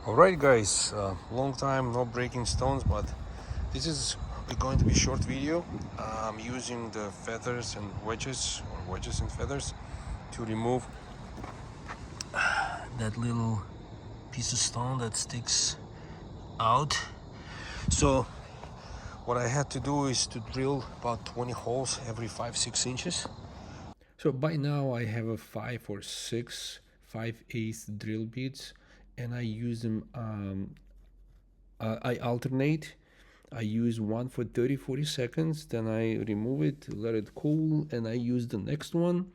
Alright guys, long time no breaking stones, but this is going to be a short video. I'm using the feathers and wedges, or wedges and feathers, to remove that little piece of stone that sticks out. So what I had to do is to drill about 20 holes every 5-6 inches. So by now I have a 5 or 6 5/8 drill bits, and I use them. I alternate. I use one for 30-40 seconds, then I remove it, let it cool, and I use the next one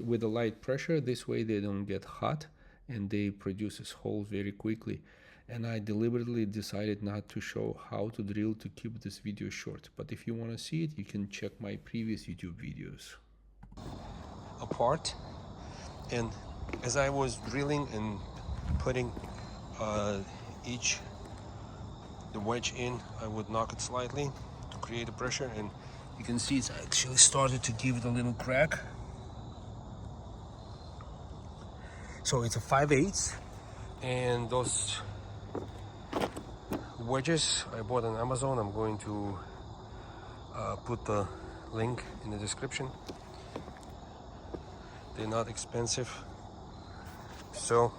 with a light pressure. This way they don't get hot and they produce holes very quickly. And I deliberately decided not to show how to drill to keep this video short, but if you want to see it, you can check my previous YouTube videos. Apart, and as I was drilling and putting the wedge in, I would knock it slightly to create a pressure, and you can see it's actually started to give it a little crack. So it's a 5/8, and those wedges I bought on Amazon. I'm going to put the link in the description. They're not expensive, so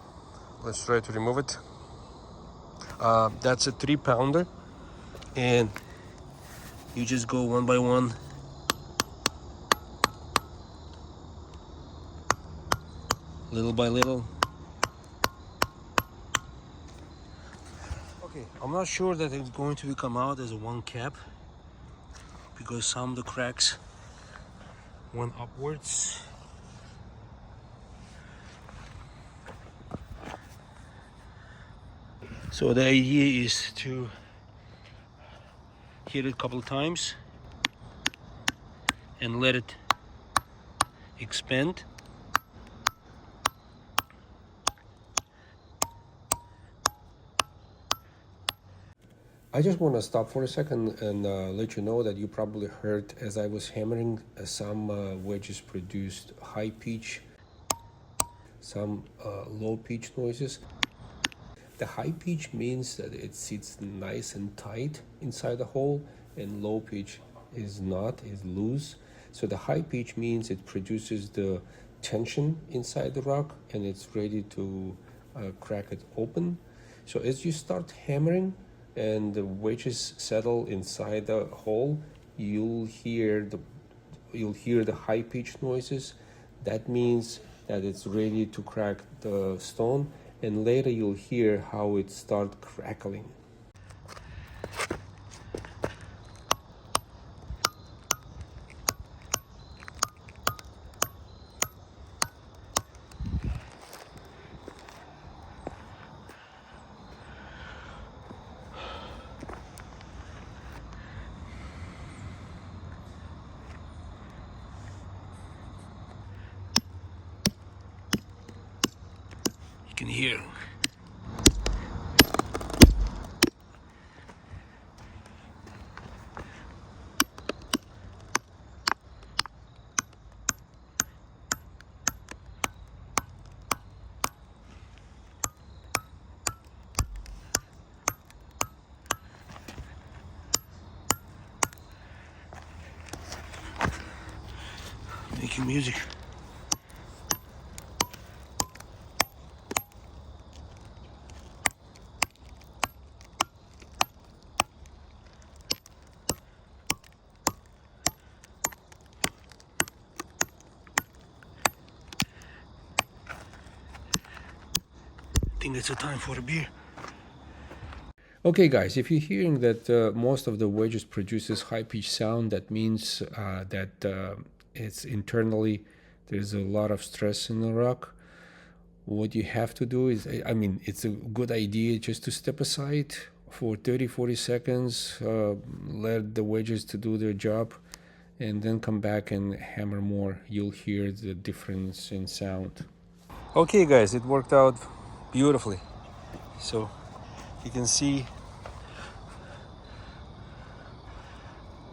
let's try to remove it. That's a 3-pounder, and you just go one by one, little by little. Okay, I'm not sure that it's going to come out as a one cap because some of the cracks went upwards. So the idea is to hit it a couple of times and let it expand. I just want to stop for a second and let you know that you probably heard as I was hammering, some wedges produced high pitch, some low pitch noises. The high pitch means that it sits nice and tight inside the hole, and low pitch is not, is loose. So the high pitch means it produces the tension inside the rock and it's ready to crack it open. So as you start hammering and the wedges settle inside the hole, you'll hear the high pitch noises. That means that it's ready to crack the stone, and later you'll hear how it starts crackling. You can hear. Making music. I think it's a time for a beer. Okay guys, if you're hearing that most of the wedges produces high-pitched sound, that means that it's internally, there's a lot of stress in the rock. What you have to do is, I mean, it's a good idea just to step aside for 30-40 seconds, let the wedges to do their job, and then come back and hammer more. You'll hear the difference in sound. Okay guys, it worked out beautifully. So you can see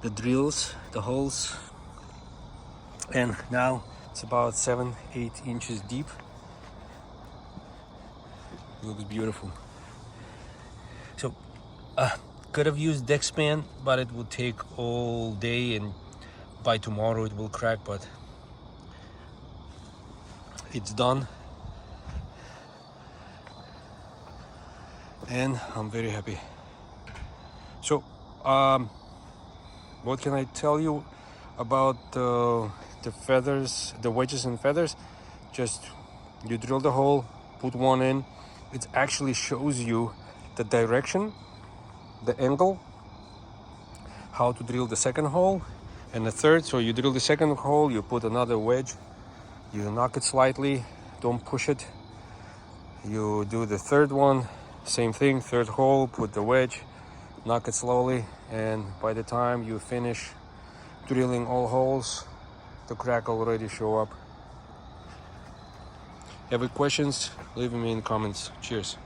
the drills, the holes, and now it's about 7-8 inches deep. It looks beautiful. Could have used Dexpan, but it would take all day, and by tomorrow it will crack, but it's done. And I'm very happy. So, what can I tell you about the feathers, the wedges and feathers? Just you drill the hole, put one in. It actually shows you the direction, the angle, how to drill the second hole and the third. So you drill the second hole, you put another wedge, you knock it slightly, don't push it. You do the third one, same thing, third hole, put the wedge, knock it slowly, and by the time you finish drilling all holes, the crack already show up. Have any questions? Leave them in the comments. Cheers.